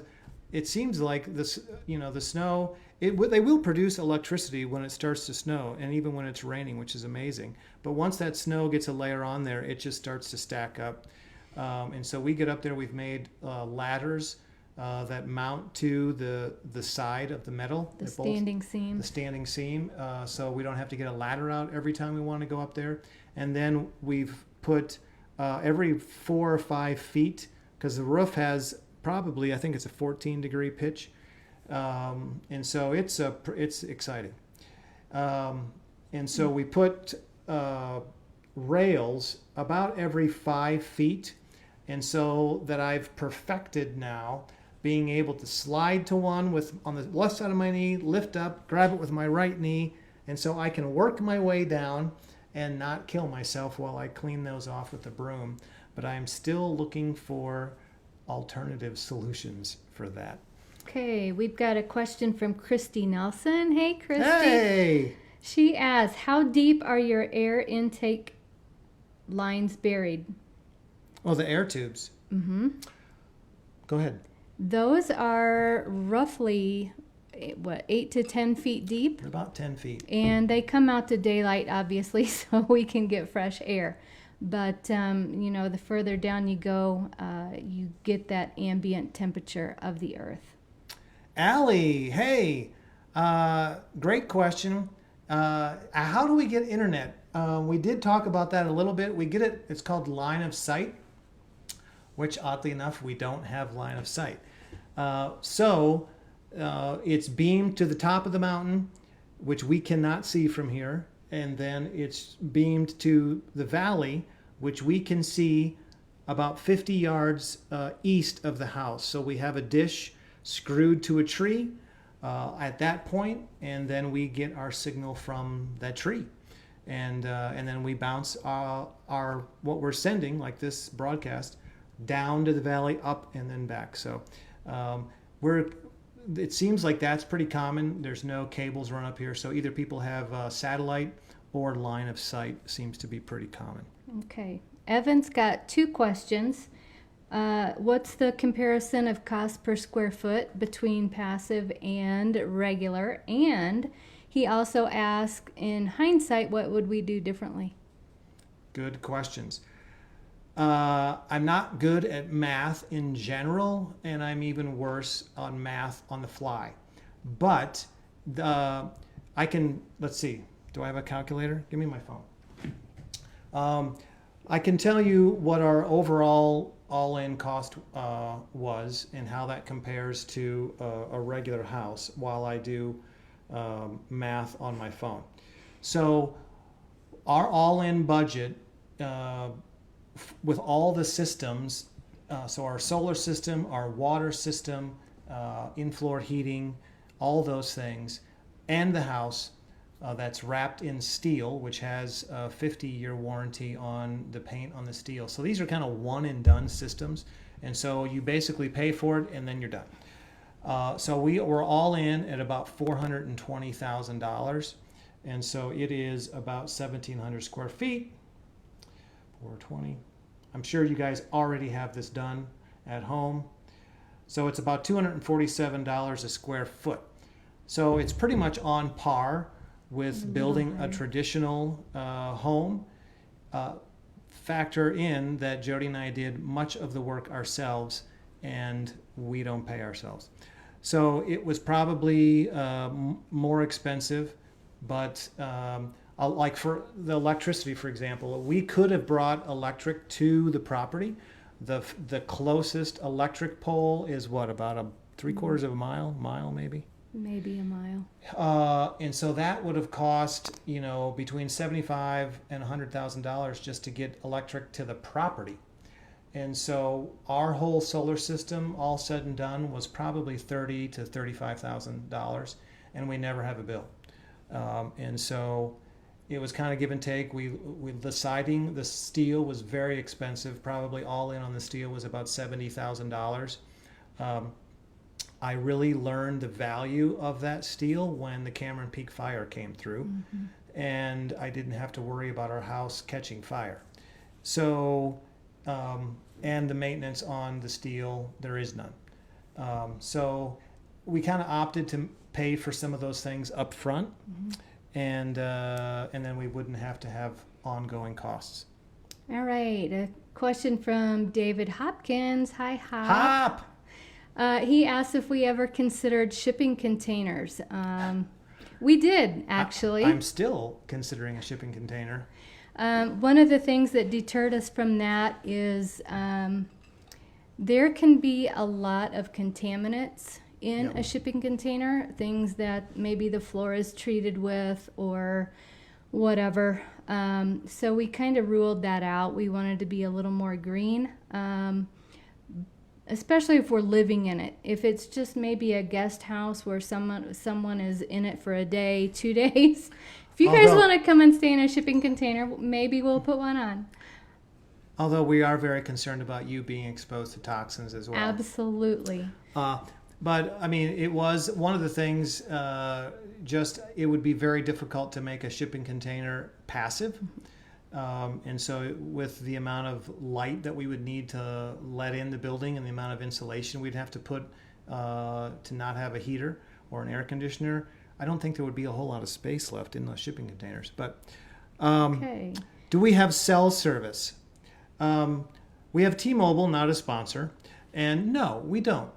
Speaker 1: it seems like this, the snow, they will produce electricity when it starts to snow and even when it's raining, which is amazing. But once that snow gets a layer on there, it just starts to stack up. And so we get up there, we've made ladders that mount to the side of the metal.
Speaker 2: The standing seam.
Speaker 1: The standing seam, so we don't have to get a ladder out every time we want to go up there. And then we've put every 4 or 5 feet, because the roof has probably, I think it's a 14-degree pitch. And so it's exciting. And so we put rails about every 5 feet. And so that I've perfected now being able to slide to one on the left side of my knee, lift up, grab it with my right knee. And so I can work my way down and not kill myself while I clean those off with a broom. But I'm still looking for alternative solutions for that.
Speaker 2: Okay, we've got a question from Christy Nelson. Hey, Christy.
Speaker 1: Hey!
Speaker 2: She asks, how deep are your air intake lines buried?
Speaker 1: Well, the air tubes.
Speaker 2: Mm-hmm.
Speaker 1: Go ahead.
Speaker 2: Those are roughly, 8 to 10 feet deep?
Speaker 1: They're about 10 feet.
Speaker 2: And they come out to daylight, obviously, so we can get fresh air. But, the further down you go, you get that ambient temperature of the earth.
Speaker 1: Allie, hey, great question. How do we get internet? We did talk about that a little bit. We get it, it's called line of sight, which oddly enough, we don't have line of sight. It's beamed to the top of the mountain, which we cannot see from here, and then it's beamed to the valley, which we can see about 50 yards east of the house. So we have a dish screwed to a tree at that point, and then we get our signal from that tree. And then we bounce our what we're sending, like this broadcast, down to the valley, up and then back. So it seems like that's pretty common. There's no cables run up here, so either people have satellite or line of sight seems to be pretty common.
Speaker 2: Okay. Evan's got 2 questions. What's the comparison of cost per square foot between passive and regular? And he also asked, in hindsight, what would we do differently?
Speaker 1: Good questions. I'm not good at math in general, and I'm even worse on math on the fly. But I can, let's see, do I have a calculator? Give me my phone. I can tell you what our overall all-in cost was and how that compares to a regular house while I do math on my phone. So our all-in budget with all the systems, so our solar system, our water system, in-floor heating, all those things, and the house that's wrapped in steel, which has a 50-year warranty on the paint on the steel. So these are kind of one and done systems. And so you basically pay for it and then you're done. So we're all in at about $420,000. And so it is about 1,700 square feet. 420. I'm sure you guys already have this done at home. So it's about $247 a square foot. So it's pretty much on par with building a traditional home. Factor in that Jody and I did much of the work ourselves and we don't pay ourselves. So it was probably more expensive, but like for the electricity, for example, we could have brought electric to the property. The closest electric pole is what, about a 3/4 of a mile maybe?
Speaker 2: Maybe a mile.
Speaker 1: And so that would have cost, between $75,000 and $100,000 just to get electric to the property. And so our whole solar system, all said and done, was probably $30,000 to $35,000, and we never have a bill. And so it was kind of give and take. The siding, the steel was very expensive. Probably all in on the steel was about $70,000. I really learned the value of that steel when the Cameron Peak fire came through, and I didn't have to worry about our house catching fire. So, and the maintenance on the steel, there is none. So we kind of opted to pay for some of those things up front, and then we wouldn't have to have ongoing costs.
Speaker 2: All right, a question from David Hopkins. Hi,
Speaker 1: Hop!
Speaker 2: He asked if we ever considered shipping containers. We did, actually.
Speaker 1: I'm still considering a shipping container.
Speaker 2: One of the things that deterred us from that is there can be a lot of contaminants in a shipping container, things that maybe the floor is treated with or whatever. So we kind of ruled that out. We wanted to be a little more green. Especially if we're living in it. If it's just maybe a guest house where someone is in it for a day, 2 days. If you guys want to come and stay in a shipping container, maybe we'll put one on.
Speaker 1: Although we are very concerned about you being exposed to toxins as well.
Speaker 2: Absolutely.
Speaker 1: But I mean, it was one of the things, it would be very difficult to make a shipping container passive. And so with the amount of light that we would need to let in the building and the amount of insulation we'd have to put to not have a heater or an air conditioner, I don't think there would be a whole lot of space left in those shipping containers. But do we have cell service? We have T-Mobile, not a sponsor. And no, we don't.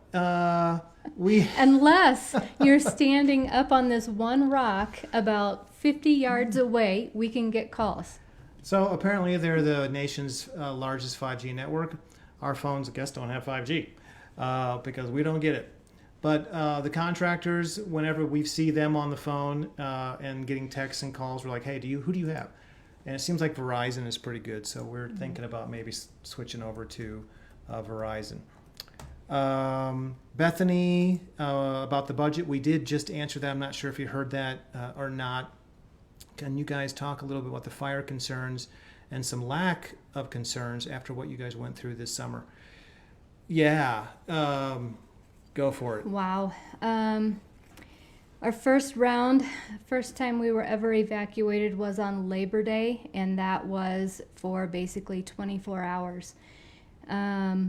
Speaker 2: Unless you're standing up on this one rock about 50 yards away, we can get calls.
Speaker 1: So apparently they're the nation's largest 5G network. Our phones, I guess, don't have 5G. because we don't get it. But the contractors, whenever we see them on the phone and getting texts and calls, we're like, hey, who do you have? And it seems like Verizon is pretty good, so we're thinking about maybe switching over to Verizon. Bethany, about the budget, we did just answer that. I'm not sure if you heard that or not. Can you guys talk a little bit about the fire concerns and some lack of concerns after what you guys went through this summer? Yeah, go for it.
Speaker 2: Wow. Our first time we were ever evacuated was on Labor Day, and that was for basically 24 hours. At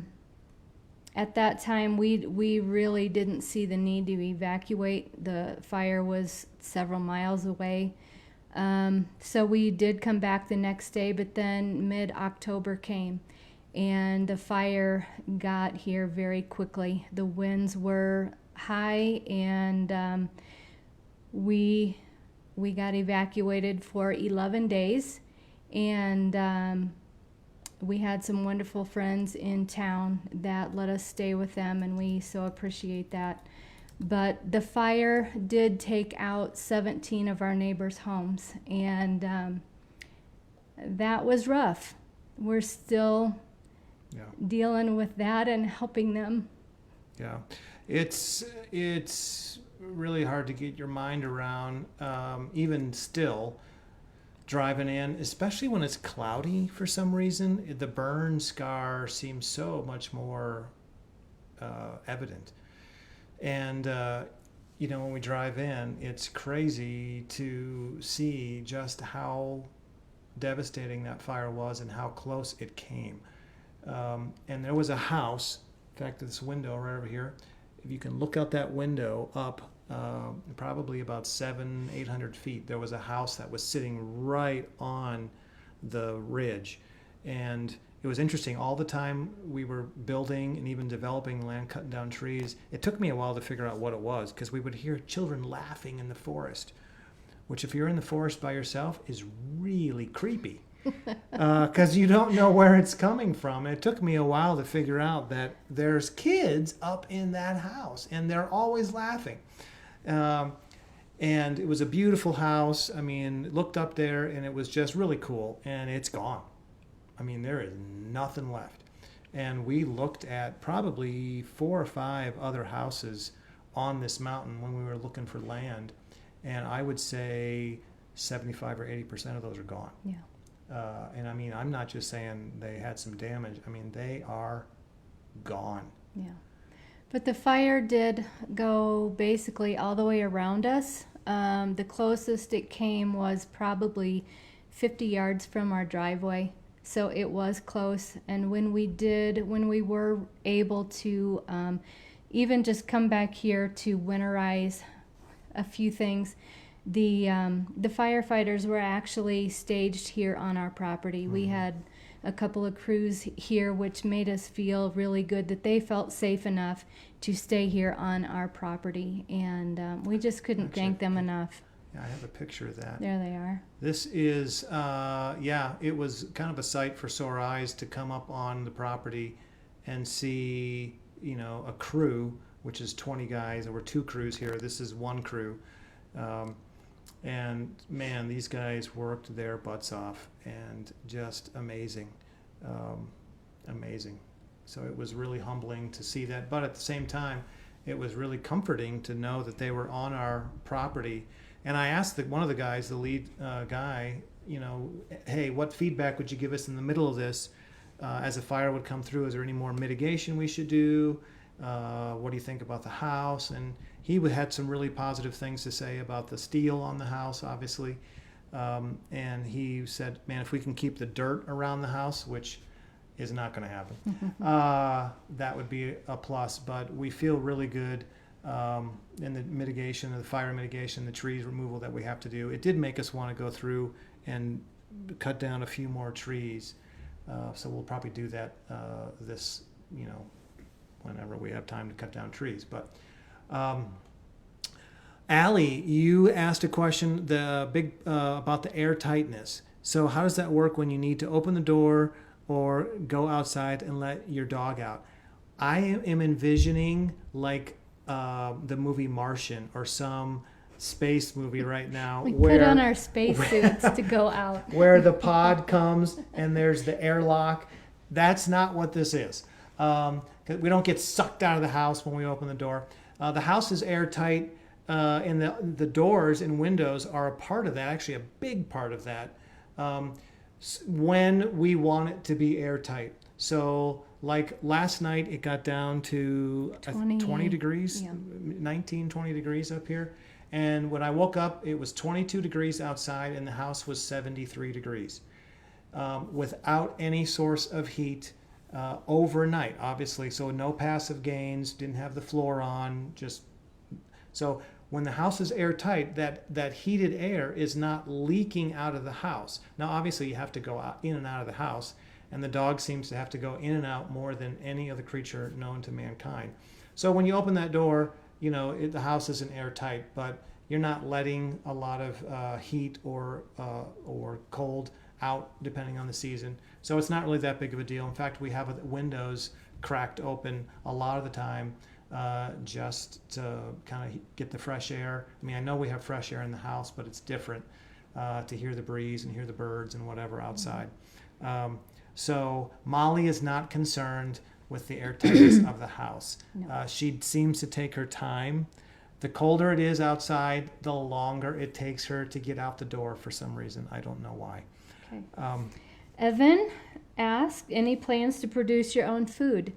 Speaker 2: that time, we really didn't see the need to evacuate. The fire was several miles away. So we did come back the next day, but then mid-October came, and the fire got here very quickly. The winds were high, and we got evacuated for 11 days, and we had some wonderful friends in town that let us stay with them, and we so appreciate that. But the fire did take out 17 of our neighbors' homes, and that was rough. We're still dealing with that and helping them.
Speaker 1: Yeah, it's really hard to get your mind around, even still, driving in, especially when it's cloudy for some reason. The burn scar seems so much more evident. And, when we drive in, it's crazy to see just how devastating that fire was and how close it came. And there was a house, in fact, this window right over here, if you can look out that window up probably about 700-800 feet, there was a house that was sitting right on the ridge. And it was interesting, all the time we were building and even developing land, cutting down trees, it took me a while to figure out what it was, because we would hear children laughing in the forest, which if you're in the forest by yourself is really creepy, because you don't know where it's coming from. And it took me a while to figure out that there's kids up in that house and they're always laughing. And it was a beautiful house. I mean, looked up there and it was just really cool, and it's gone. I mean, there is nothing left. And we looked at probably 4 or 5 other houses on this mountain when we were looking for land. And I would say 75 or 80% of those are gone.
Speaker 2: Yeah.
Speaker 1: And I mean, I'm not just saying they had some damage. I mean, they are gone.
Speaker 2: Yeah. But the fire did go basically all the way around us. The closest it came was probably 50 yards from our driveway. So it was close. And when we were able to even just come back here to winterize a few things, the firefighters were actually staged here on our property. Mm-hmm. We had a couple of crews here, which made us feel really good that they felt safe enough to stay here on our property. And we just couldn't thank them enough.
Speaker 1: Yeah, I have a picture of that.
Speaker 2: There they are.
Speaker 1: This is, it was kind of a sight for sore eyes to come up on the property and see, a crew, which is 20 guys. There were 2 crews here. This is 1 crew. And man, these guys worked their butts off, and just amazing. Amazing. So it was really humbling to see that. But at the same time, it was really comforting to know that they were on our property. And I asked one of the guys, the lead guy, hey, what feedback would you give us in the middle of this as a fire would come through? Is there any more mitigation we should do? What do you think about the house? And he had some really positive things to say about the steel on the house, obviously. And he said, man, if we can keep the dirt around the house, which is not going to happen, that would be a plus. But we feel really good in the mitigation, the fire mitigation, the trees removal that we have to do. It did make us want to go through and cut down a few more trees. So we'll probably do that this, whenever we have time to cut down trees. But Allie, you asked a question about the air tightness. So how does that work when you need to open the door or go outside and let your dog out? I am envisioning like the movie Martian or some space movie right now
Speaker 2: We put on our spacesuits to go out.
Speaker 1: where the pod comes and there's the airlock. That's not what this is. 'Cause we don't get sucked out of the house when we open the door. The house is airtight, and the doors and windows are a part of that, actually a big part of that, when we want it to be airtight. So like last night, it got down to 20 degrees,
Speaker 2: yeah.
Speaker 1: 19, 20 degrees up here. And when I woke up, it was 22 degrees outside and the house was 73 degrees. Without any source of heat overnight, obviously. So no passive gains, didn't have the floor on, just so when the house is airtight, that heated air is not leaking out of the house. Now, obviously, you have to go out, in and out of the house, and the dog seems to have to go in and out more than any other creature known to mankind. So when you open that door, the house isn't airtight, but you're not letting a lot of heat or cold out, depending on the season. So it's not really that big of a deal. In fact, we have windows cracked open a lot of the time, just to kind of get the fresh air. I mean, I know we have fresh air in the house, but it's different to hear the breeze and hear the birds and whatever outside. So Molly is not concerned with the airtightness of the house.
Speaker 2: No.
Speaker 1: She seems to take her time. The colder it is outside, the longer it takes her to get out the door for some reason. I don't know why.
Speaker 2: Okay. Evan asked, any plans to produce your own food?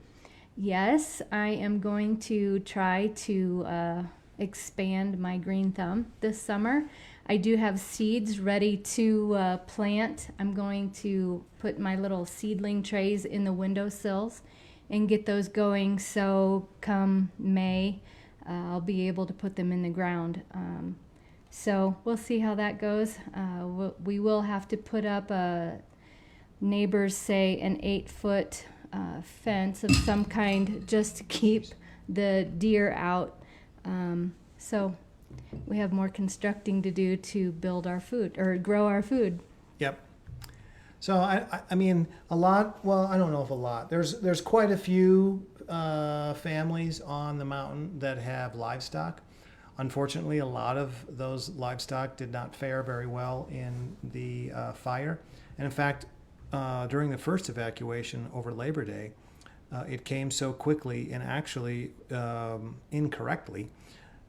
Speaker 2: Yes, I am going to try to expand my green thumb this summer. I do have seeds ready to plant. I'm going to put my little seedling trays in the windowsills and get those going, so come May, I'll be able to put them in the ground. So we'll see how that goes. We will have to put up neighbors say an 8-foot fence of some kind just to keep the deer out. So we have more constructing to do to build our food or grow our food.
Speaker 1: Yep. So I mean a lot. Well, I don't know if a lot. There's quite a few families on the mountain that have livestock. Unfortunately, a lot of those livestock did not fare very well in the fire, and in fact, during the first evacuation over Labor Day, it came so quickly and actually incorrectly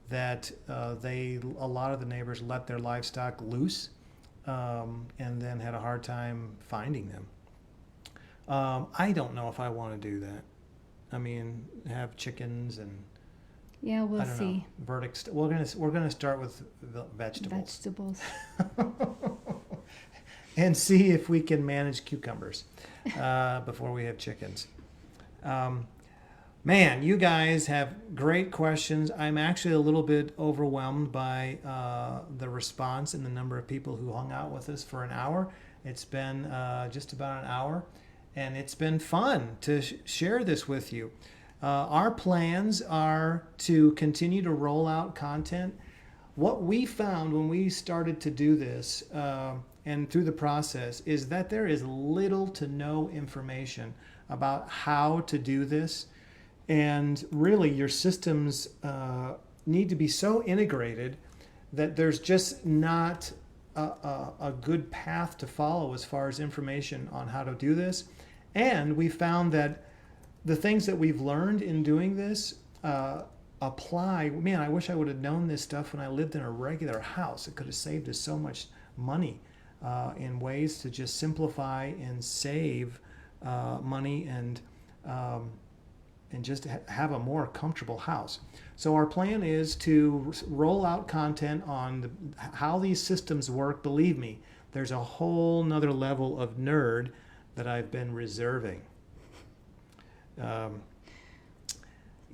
Speaker 1: that a lot of the neighbors let their livestock loose and then had a hard time finding them. I don't know if I want to do that. I mean, have chickens and
Speaker 2: yeah, we'll
Speaker 1: I don't
Speaker 2: see.
Speaker 1: know, verdicts. We're gonna start with vegetables. And see if we can manage cucumbers before we have chickens. Man, you guys have great questions. I'm actually a little bit overwhelmed by the response and the number of people who hung out with us for an hour. It's been just about an hour, and it's been fun to share this with you. Our plans are to continue to roll out content. What we found when we started to do this and through the process is that there is little to no information about how to do this. And really, your systems need to be so integrated that there's just not a good path to follow as far as information on how to do this. And we found that the things that we've learned in doing this apply. Man, I wish I would have known this stuff when I lived in a regular house. It could have saved us so much money in ways to just simplify and save money and just have a more comfortable house. So our plan is to roll out content on how these systems work. Believe me, there's a whole nother level of nerd that I've been reserving.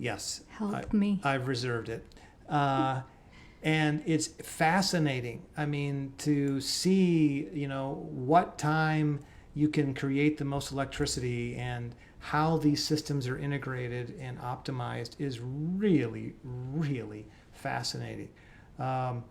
Speaker 1: Yes.
Speaker 2: Help me.
Speaker 1: I've reserved it. And it's fascinating. I mean, to see, what time you can create the most electricity and how these systems are integrated and optimized is really, really fascinating. And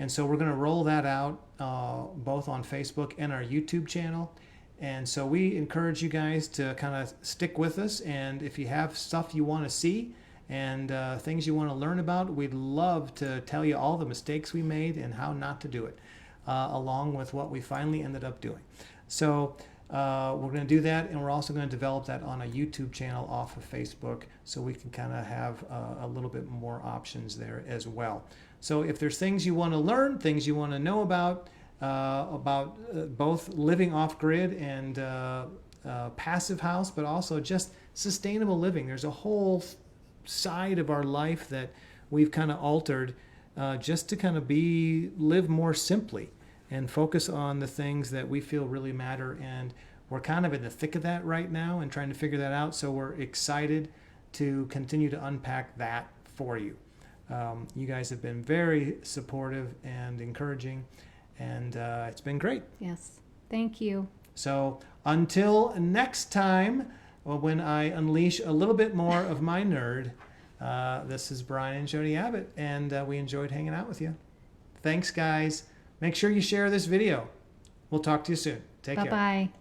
Speaker 1: so we're going to roll that out both on Facebook and our YouTube channel. And so we encourage you guys to kind of stick with us. And if you have stuff you want to see and things you want to learn about, we'd love to tell you all the mistakes we made and how not to do it, along with what we finally ended up doing. So we're going to do that, and we're also going to develop that on a YouTube channel off of Facebook, so we can kind of have a little bit more options there as well. So if there's things you want to learn, things you want to know about both living off-grid and passive house, but also just sustainable living, there's a whole side of our life that we've kind of altered just to kind of live more simply and focus on the things that we feel really matter. And we're kind of in the thick of that right now and trying to figure that out. So we're excited to continue to unpack that for you. You guys have been very supportive and encouraging, and it's been great.
Speaker 2: Yes. Thank you.
Speaker 1: So until next time, when I unleash a little bit more of my nerd, this is Brian and Jody Abbott, and we enjoyed hanging out with you. Thanks, guys. Make sure you share this video. We'll talk to you soon. Take care.
Speaker 2: Bye-bye.